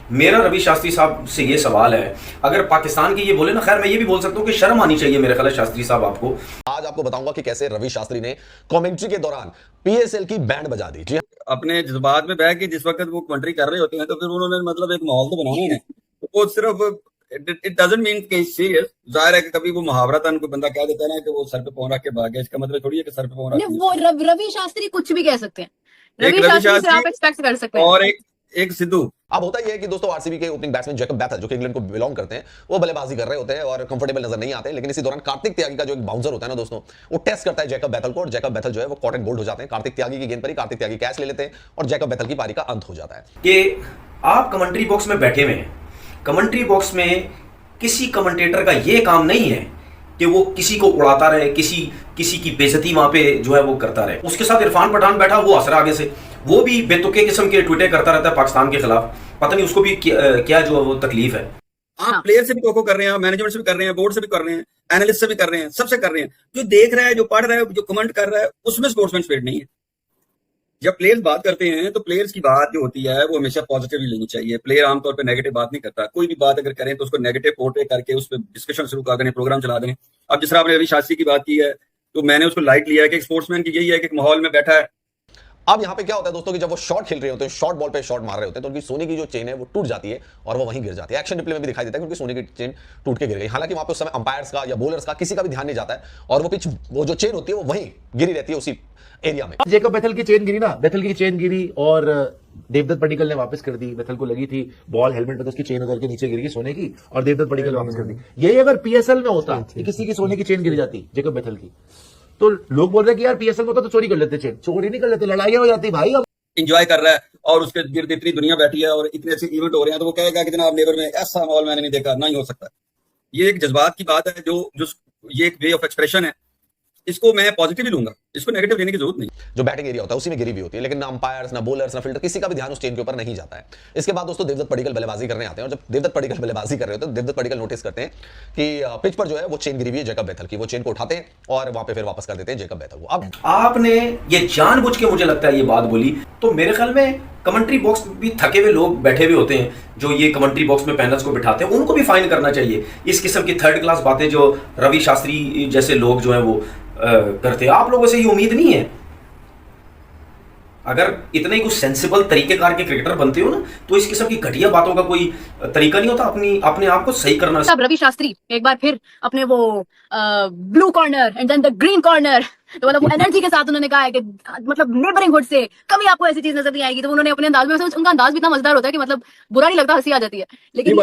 मेरा रवि शास्त्री साहब से ये सवाल है, अगर पाकिस्तान की ये बोले ना, खैर मैं ये भी बोल सकता हूँ कि शर्म आनी चाहिए मेरे ख्याल है शास्त्री साहब आपको। आज आपको बताऊंगा कि कैसे रवि शास्त्री ने कमेंट्री के दौरान पीएसएल की बैंड बजा दी। जी अपने जज्बात में बह के जिस वक्त वो कमेंट्री कर रहे होते हैं तो फिर उन्होंने मतलब एक माहौल तो बनाना है, तो वो सिर्फ इट डजंट मीन कि सीरियस। जाहिर है कि कभी वो मुहावरतन कोई बंदा कह देता है ना कि वो सर पे पाँव रख के भाग गया, इसका मतलब थोड़ी है कि सर पे पाँव रख नहीं, के। वो रवि शास्त्री कुछ भी कह सकते हैं। एक रवि रवि शास्त्री से शास्त्री आप एक्सपेक्ट कर सकते हैं। और एक सिद्धू। अब होता यह है कि दोस्तों आरसीबी के ओपनिंग बैट्समैन जैकब बैथल जो कि इंग्लैंड को बिलोंग करते हैं, वो बल्लेबाजी कर रहे होते हैं और कंफर्टेबल नजर नहीं आते हैं। लेकिन इसी दौरान कार्तिक त्यागी का जो एक बाउंसर होता है ना दोस्तों, वो टेस्ट करता है जैकब बैथल को, और जैकब बैथल जो है वो कॉट एंड बोल्ड हो जाते हैं। कार्तिक त्यागी की गेंद पर ही कार्तिक त्यागी कैच ले लेते हैं और जैकब बैथल की पारी का अंत हो जाता है। कि आप कमेंट्री बॉक्स में बैठे हुए हैं, कमेंट्री बॉक्स में किसी कमेंटेटर का ये काम नहीं है कि वो किसी को उड़ाता रहे, किसी की बेइज्जती वहां पे जो है वो करता रहे। उसके साथ इरफान पठान बैठा, वो हंस रहा आगे से, वो भी बेतुके किस्म के ट्वीटे करता रहता है पाकिस्तान के खिलाफ। पता नहीं उसको भी क्या जो है वो तकलीफ है। आप प्लेयर से भी टोको कर रहे हैं, मैनेजमेंट से भी कर रहे हैं, बोर्ड से भी कर रहे हैं, एनालिस्ट से भी कर रहे हैं, सबसे कर रहे हैं। जो देख रहा है, जो पढ़ रहा है, जो कमेंट कर रहा है, उसमें स्पोर्ट्समैन स्पिरिट नहीं है। जब प्लेयर्स बात करते हैं तो प्लेयर्स की बात जो होती है वो हमेशा पॉजिटिवली लेनी चाहिए। प्लेयर आमतौर पर नेगेटिव बात नहीं करता। कोई भी बात अगर करें तो उसको नेगेटिव पोर्ट्रे करके उस पर डिस्कशन शुरू कर दें, प्रोग्राम चला दें। अब जिस तरह आपने रवि शास्त्री की बात की है तो मैंने उसको लाइट लिया है कि स्पोर्ट्समैन की यही है कि एक माहौल में बैठा है। अब यहाँ पे क्या होता है दोस्तों कि जब वो शॉट खेल रहे होते हैं, शॉर्ट बॉल पे शॉट मार रहे होते हैं, तो उनकी सोने की जो चेन है वो टूट जाती है और वो वहीं गिर जाती है। एक्शन रिप्ले में भी दिखाई देता है कि उनकी सोने की चेन टूट के गिर गई। हालांकि वहां पे उस समय अंपायर्स का या बॉलर्स का किसी का भी ध्यान नहीं जाता है और वो जो चेन होती है वो वहीं गिरी रहती है उसी एरिया में। जेकब बैथल की चेन गिरी ना, बैथल की चेन गिरी और देवदत्त पडिक्कल ने वापस कर दी। बैथल को लगी थी बॉल हेलमेट पे, तो उसकी चेन उधर के नीचे गिर गई सोने की, और देवदत्त पडिक्कल ने वापस कर दी। यही अगर पीएसएल में होता कि किसी की सोने की चेन गिर जाती जेकब बैथल की, तो लोग बोल रहे हैं कि यार पीएसएल में होता तो चोरी कर लेते, चेन चोरी नहीं कर लेते, लड़ाइयां हो जाती भाई। इंजॉय कर रहा है और उसके गिर्द इतनी दुनिया बैठी है और इतने अच्छे इवेंट हो रहे हैं, तो वो कहेगा कि जनाब नेबर में ऐसा माहौल मैंने नहीं देखा। नहीं हो सकता। ये एक जज्बात की बात है, जो ये एक वे ऑफ एक्सप्रेशन है। इसको मैं पॉजिटिव ही लूंगा, इसको नेगेटिव लेने की जरूरत नहीं। जो बैटिंग एरिया होता है उसी में गिरी भी होती है, लेकिन ना अंपायर्स, ना बॉलर्स, ना फील्डर, किसी का भी ध्यान उस चेन के ऊपर नहीं जाता है। इसके बाद दोस्तों देवदत्त पडिक्कल बल्लेबाजी करने आते हैं, और जब देवदत्त पडिक्कल बल्लेबाजी कर रहे होते हैं तो देवदत्त पडिक्कल नोटिस करते हैं कि पिच पर जो है वो चेन गिरी हुई है जैकब बैथल की। वो चेन को उठाते हैं और वहां पे फिर वापस कर देते हैं जैकब बैथल को। अब आपने ये जानबूझ के मुझे लगता है ये बात बोली, तो मेरे ख्याल में कमेंट्री बॉक्स में भी थके हुए लोग बैठे हुए होते हैं जो ये कमेंट्री बॉक्स में पैनल्स को बिठाते हैं, उनको भी फाइन करना चाहिए। इस किस्म की थर्ड क्लास बातें जो रवि शास्त्री जैसे लोग जो हैं वो करते हैं। आप लोगों से ये उम्मीद नहीं है। अगर इतने ही कुछ सेंसिबल तरीकेकार के क्रिकेटर बनते हो ना, तो इस किस्म की घटिया बातों का कोई तरीका नहीं होता अपने आप को सही करना। अब रवि शास्त्री एक बार फिर अपने वो blue corner and then the green corner, तो मतलब वो एनर्जी के साथ उन्होंने कहा है कि मतलब नेबरिंग हुड से कभी आपको ऐसी चीज नजर नहीं आएगी। तो उन्होंने अपने अंदाज में, उनका अंदाज भी इतना मजेदार होता है कि मतलब बुरा नहीं लगता, हंसी आ जाती है। लेकिन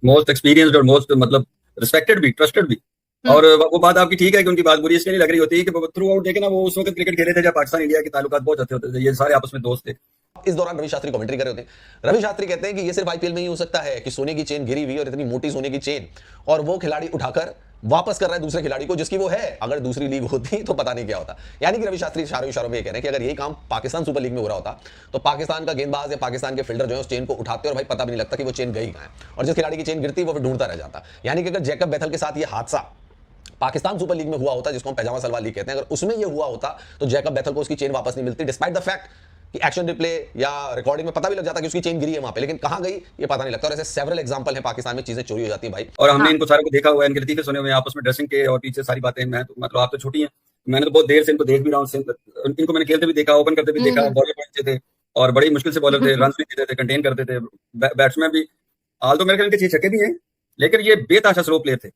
मोस्ट एक्सपीरियंस्ड और मोस्ट मतलब रिस्पेक्टेड भी, ट्रस्टेड भी। और वो बात आपकी ठीक है कि उनकी बात बुरी इसलिए नहीं लग रही होती है कि थ्रू आउट देखे ना, वो उस वक्त क्रिकेट खेले थे जब पाकिस्तान इंडिया के ताल्लुकात बहुत अच्छे होते थे, ये सारे आपस में दोस्त थे। इस दौरान रवि शास्त्री कमेंट्री कर रहे होते हैं। रवि शास्त्री कहते हैं कि ये सिर्फ आईपीएल में ही हो सकता है कि सोने की चेन गिरी हुई और इतनी मोटी सोने की चेन, और वो खिलाड़ी उठाकर वापस कर रहा है दूसरे खिलाड़ी को जिसकी वो है। अगर दूसरी लीग होती तो पता नहीं क्या होता। यानी कि रवि शास्त्री इशारों में ये कह रहे हैं कि अगर यही काम पाकिस्तान सुपर लीग में हो रहा होता तो पाकिस्तान का गेंदबाज या पाकिस्तान के फील्डर जो है उस चेन को उठाते और भाई पता भी नहीं लगता कि वो चेन गई कहां है, और जिस खिलाड़ी की चेन गिरती वो ढूंढता रह जाता। यानी कि अगर जैकब बैथल के साथ ये हादसा पाकिस्तान सुपर लीग में हुआ होता, जिसको हम पैजामा सलवार लीग कहते हैं, अगर उसमें ये हुआ होता तो जैकब बैथल को उसकी चेन वापस नहीं मिलती, डिस्पाइट द फैक्ट कि एक्शन रिप्ले या रिकॉर्डिंग में पता भी लग जाता कि उसकी चेन गिरी है वहां पे, लेकिन कहां गई ये पता नहीं लगता। और ऐसे सेवरल एग्जांपल है पाकिस्तान में, चीजें चोरी हो जाती हैं भाई। और हमने इनको सारे को देखा हुआ है, इनके लतीफे सुने हुए हैं आपस में ड्रेसिंग के और पीछे सारी बातें। मैं तो मतलब आप तो छोटी हैं, मैंने तो बहुत देर से इनको देख भी रहा हूँ। इनको मैंने खेलते भी देखा, ओपन करते भी देखा, बॉलर पहुंचते थे और बड़ी मुश्किल से बॉलर थे, रन भी देते थे, कंटेन करते थे बैट्समैन भी। हाल तो मेरे ख्याल इनके 6 छक्के भी हैं, लेकिन ये बेतहाशा स्लो प्लेयर थे,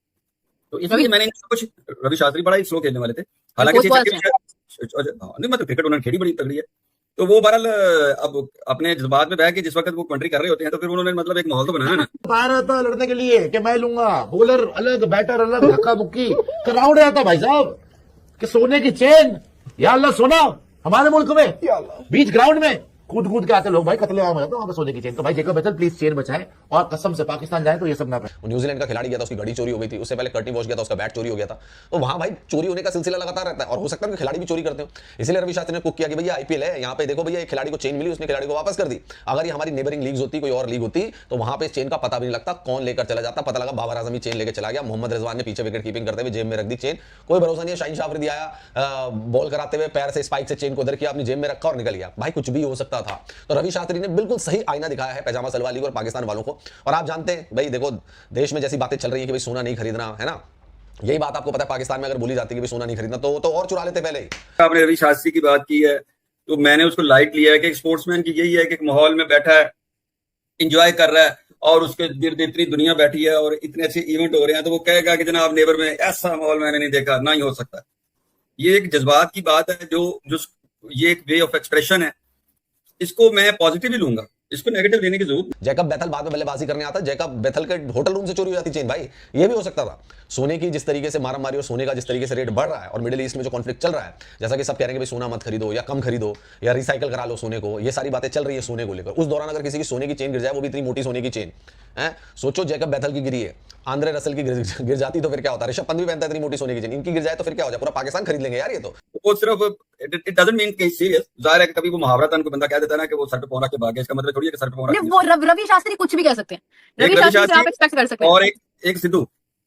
तो इसलिए मैंने कुछ रवि शास्त्री बड़ा ही स्लो खेलने वाले थे। हालांकि 6 छक्के नहीं, मतलब क्रिकेट उन्होंने खेली बड़ी तगड़ी है। तो वो बहरहाल अब अपने जज्बात में बह के जिस वक्त वो कमेंट्री कर रहे होते हैं तो फिर उन्होंने मतलब एक माहौल तो बनाया ना। आ रहा था लड़ने के लिए कि मैं लूंगा, बॉलर अलग, बैटर अलग, धक्का मुक्की क्राउड आता भाई साहब कि सोने की चेन, या अल्लाह सोना हमारे मुल्क में बीच ग्राउंड में कूद कूद के आते लोग भाई, कतले आम हो जाते वहां पर सोने की चेन। तो भाई जैकब बैथल प्लीज चेन बचाए और कसम से पाकिस्तान जाए तो ये सब ना करें। न्यूजीलैंड का खिलाड़ी गया था, उसकी घड़ी चोरी हो गई थी, उससे पहले कर्टनी वॉश गया था, उसका बैट चोरी हो गया था। तो वहां भाई चोरी होने का सिलसिला लगातार रहता है और हो सकता है कि खिलाड़ी भी चोरी करते हो। इसलिए रवि शास्त्री ने कुक किया कि भैया आईपीएल है, यहाँ पे देखो भैया एक खिलाड़ी को चेन मिली, उसने खिलाड़ी को वापस कर दी। अगर ये हमारी नेबरिंग लीग होती, कोई और लीग होती, तो वहां पे चेन का पता भी नहीं लगता, कौन लेकर चला जाता। पता लगा बाबर आजम ही चेन लेकर चला गया, मोहम्मद रिजवान ने पीछे विकेट कीपिंग करते हुए जेब में रख दी चेन, कोई भरोसा नहीं है। शाहीन शाह अफरीदी आया बॉल कराते हुए पैर से स्पाइक से चेन को उधर किया, अपनी जेब में रखा और निकल गया। भाई कुछ भी हो सकता सकता था। तो रवि शास्त्री ने बिल्कुल सही आईना दिखाया है पैजामा सलवार लीग और पाकिस्तान वालों को। और आप जानते हैं भाई, देखो देश में जैसी बातें चल रही है कि भाई सोना नहीं खरीदना है ना, यही बात आपको पता है पाकिस्तान में अगर बोली जाती है कि भाई सोना नहीं खरीदना तो और चुरा लेते पहले ही। आपने रवि शास्त्री की बात की है तो मैंने उसको लाइट लिया है कि एक स्पोर्ट्समैन की यही है कि एक माहौल में बैठा है, इंजॉय कर रहा है और उसके गिर्द इतनी दुनिया बैठी है और इतने अच्छे इवेंट हो रहे हैं, तो वो कहेगा कि जनाब नेबर में ऐसा माहौल मैंने नहीं देखा, ना ही हो सकता। ये एक जज्बात की बात है, जो ये एक वे ऑफ एक्सप्रेशन है, इसको मैं पॉजिटिव ही लूंगा, इसको नेगेटिव लेने की जरूरत। जैकब बैथल बाद में बल्लेबाजी करने आता, जैकब बैथल के होटल रूम से चोरी हो जाती चेन भाई, ये भी हो सकता था। सोने की जिस तरीके से मारामारी और सोने का जिस तरीके से रेट बढ़ रहा है और मिडिल ईस्ट में जो कॉन्फ्लिक्ट चल रहा है, जैसा कि सब कह रहे हैं कि भाई सोना मत खरीदो या कम खरीदो या रिसाइकल करा लो सोने को, ये सारी बातें चल रही है सोने को लेकर। उस दौरान अगर किसी की सोने की चेन गिर जाए, वो भी इतनी मोटी सोने की चेन है, सोचो जैकब बैथल की गिरी है, आंद्रे रसल की गिर जाती तो फिर क्या होता है, ऋषभ पंत भी पहनता है इतनी मोटी सोने की चेन, इनकी गिर जाए तो फिर क्या हो जाए, पूरा पाकिस्तान खरीद लेंगे यार ये तो। वो सिर्फ इट डजंट मीन कि सीरियस, जाहिर है कि कभी वो मुहावरा था, उनको बंदा कह देता है ना कि वो सर पे पौना के भागे, इसका मतलब थोड़ी है कि सर पे पौना नहीं, वो रवि शास्त्री कुछ भी कह सकते हैं, रवि शास्त्री से आप एक्सपेक्ट कर सकते हैं। और एक सिद्धू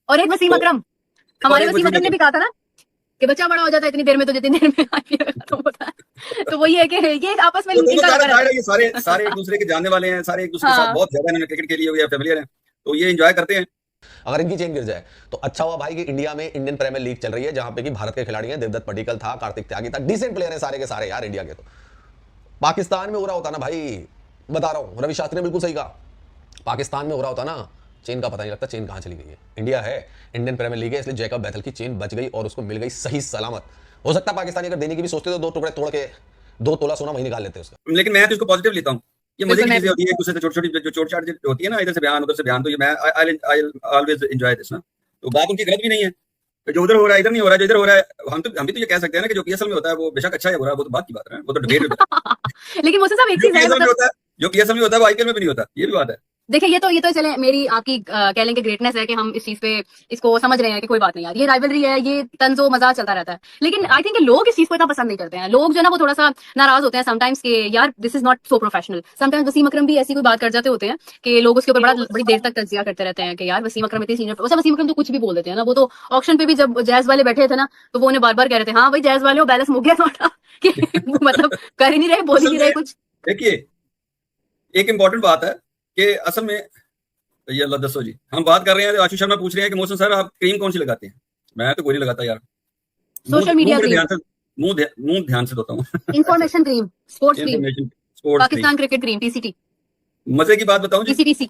और एक वसीम अकरम, हमारे वसीम अकरम ने भी कहा था ना कि बच्चा बड़ा हो जाता है इतनी देर में, तो जितनी देर में IPL खत्म होता है। तो वही है कि ये आपस में ये सारे एक दूसरे के जानने वाले हैं, सारे एक दूसरे के साथ बहुत ज्यादा इन्होंने क्रिकेट खेली हुई है, फेमिलियर हैं, तो ये एंजॉय करते हैं। अगर इनकी चेन गिर जाए तो अच्छा हुआ भाई कि इंडिया में इंडियन प्रीमियर लीग चल रही है, जहां पे कि भारत के खिलाड़ी हैं, देवदत्त पडिक्कल था, कार्तिक त्यागी था, डिसेंट प्लेयर हैं सारे के सारे यार इंडिया के। तो पाकिस्तान में हो रहा होता ना भाई, बता रहा हूं, रवि शास्त्री ने बिल्कुल सही कहा, पाकिस्तान में हो रहा होता ना, चेन का पता नहीं लगता चेन कहां चली गई है। इंडिया है, इंडियन प्रीमियर लीग है, इसलिए जैकब बैथल की चेन बच गई और उसको मिल गई सही सलामत। हो सकता है पाकिस्तानी अगर देने की भी सोचते तो 2 टुकड़े तोड़ के 2 तोला सोना वही निकाल लेते उसका। लेकिन मैं तो इसको पॉजिटिव लेता हूँ, ये मजे की चीजें होती है, एक दूसरे से छोटी-छोटी जो चोट-चाट होती है ना, इधर से बयान उधर से बयान, तो ये मैं आई ऑलवेज एंजॉय दिस ना। तो बात उनकी गलत भी नहीं है, जो उधर हो रहा है इधर नहीं हो रहा है, जो इधर हो रहा है हम भी तो ये कह सकते हैं ना कि जो PSL में होता है वो बेशक अच्छा है बुरा है, वो तो बात की बात है, वो तो डिबेट है। लेकिन मुझसे साहब एक चीज है, जो PSL में होता है वो IPL में भी नहीं होता, ये भी बात है। देखिए ये तो चले मेरी आपकी कह लेंगे ग्रेटनेस है कि हम इस चीज पे इसको समझ रहे हैं कि कोई बात नहीं यार, ये राइवलरी है, ये तंजो मजाक चलता रहता है। लेकिन आई थिंक लोग इस चीज को इतना पसंद नहीं करते हैं, लोग जो है ना वो थोड़ा सा नाराज होते हैं समटाइम्स कि यार this is not so professional. Sometimes Wasim Akram भी ऐसी कोई बात कर जाते होते हैं कि लोग उसके ऊपर बड़ी देर तक तज्जिया करते रहते हैं कि यार वसीम अकरम इतनी सीनियर। वसीम अकरम तो कुछ भी बोल देते हैं ना, वो तो ऑक्शन पे भी जब जैज वाले बैठे थे ना, तो वो उन्हें बार बार कह रहे थे, हाँ भाई जैज वाले हो, बैलेंस मुक गया तुम्हारा, मतलब कर ही नहीं रहे, बोल ही नहीं रहे कुछ। देखिए एक इंपॉर्टेंट बात है कि असल में ये अल्लाह दसो जी, हम बात कर रहे हैं, आशीष शर्मा पूछ रहे हैं कि मोहसिन सर आप क्रीम कौन सी लगाते हैं? मैं तो कोई नहीं लगाता यार, सोशल मीडिया मुंह ध्यान से धोता हूँ। Information cream, sports cream, Pakistan cricket cream, PCT। मजे की बात बताऊं जी, PCTC।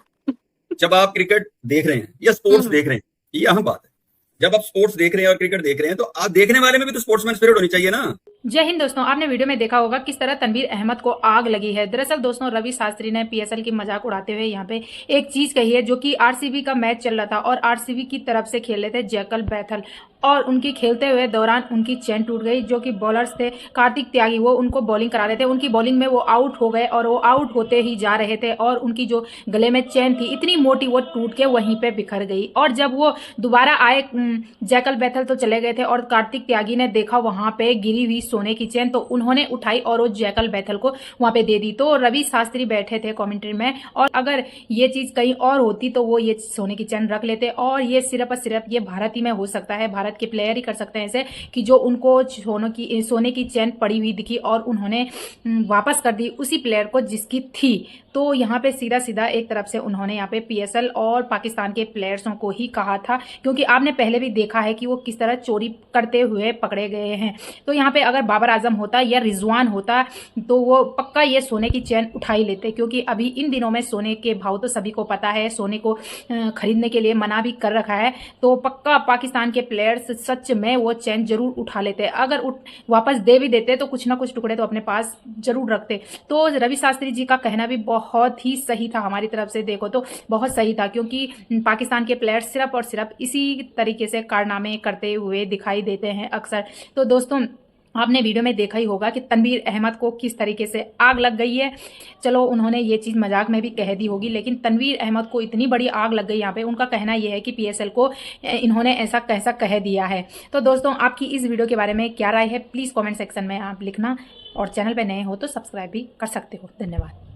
जब आप क्रिकेट देख रहे हैं या स्पोर्ट्स देख रहे हैं, ये अहम बात है, जब आप स्पोर्ट्स देख रहे हैं और क्रिकेट देख रहे हैं तो आप देखने वाले में भी तो स्पोर्ट्समैन स्पिरिट होनी चाहिए ना। जय हिंद दोस्तों, आपने वीडियो में देखा होगा किस तरह तनवीर अहमद को आग लगी है। दरअसल दोस्तों रवि शास्त्री ने PSL की मजाक उड़ाते हुए यहाँ पे एक चीज कही है, जो कि RCB का मैच चल रहा था और RCB की तरफ से खेल रहे थे जैकब बैथल, और उनकी खेलते हुए दौरान उनकी चेन टूट गई। जो कि बॉलर्स थे कार्तिक त्यागी, वो उनको बॉलिंग करा रहे थे, उनकी बॉलिंग में वो आउट हो गए और वो आउट होते ही जा रहे थे और उनकी जो गले में चेन थी इतनी मोटी, वो टूट के वहीं पे बिखर गई। और जब वो दोबारा आए, जैकब बैथल तो चले गए थे और कार्तिक त्यागी ने देखा वहां पे गिरी हुई सोने की चेन, तो उन्होंने उठाई और वो जैकब बैथल को वहां पे दे दी। तो रवि शास्त्री बैठे थे कमेंट्री में, और अगर ये चीज कहीं और होती तो वो ये सोने की चेन रख लेते, और ये सिर्फ और सिर्फ ये भारत ही में हो सकता है, भारत के प्लेयर ही कर सकते हैं ऐसे कि जो उनको सोने की चेन पड़ी हुई दिखी और उन्होंने वापस कर दी उसी प्लेयर को जिसकी थी। तो यहाँ पे सीधा सीधा एक तरफ से उन्होंने यहाँ पे PSL और पाकिस्तान के प्लेयर्सों को ही कहा था, क्योंकि आपने पहले भी देखा है कि वो किस तरह चोरी करते हुए पकड़े गए हैं। तो यहाँ पे अगर बाबर आजम होता या रिजवान होता तो वो पक्का ये सोने की चेन उठा ही लेते, क्योंकि अभी इन दिनों में सोने के भाव तो सभी को पता है, सोने को खरीदने के लिए मना भी कर रखा है। तो पक्का पाकिस्तान के प्लेयर्स सच में वो चेन जरूर उठा लेते, अगर वापस दे भी देते तो कुछ ना कुछ टुकड़े तो अपने पास जरूर रखते। तो रवि शास्त्री जी का कहना भी बहुत ही सही था, हमारी तरफ से देखो तो बहुत सही था, क्योंकि पाकिस्तान के प्लेयर्स सिर्फ और सिर्फ इसी तरीके से कारनामे करते हुए दिखाई देते हैं अक्सर। तो दोस्तों आपने वीडियो में देखा ही होगा कि तनवीर अहमद को किस तरीके से आग लग गई है। चलो उन्होंने ये चीज़ मजाक में भी कह दी होगी, लेकिन तनवीर अहमद को इतनी बड़ी आग लग गई यहाँ पे। उनका कहना यह है कि PSL को इन्होंने ऐसा कैसा कह दिया है। तो दोस्तों आपकी इस वीडियो के बारे में क्या राय है, प्लीज़ कॉमेंट सेक्शन में आप लिखना, और चैनल पर नए हो तो सब्सक्राइब भी कर सकते हो। धन्यवाद।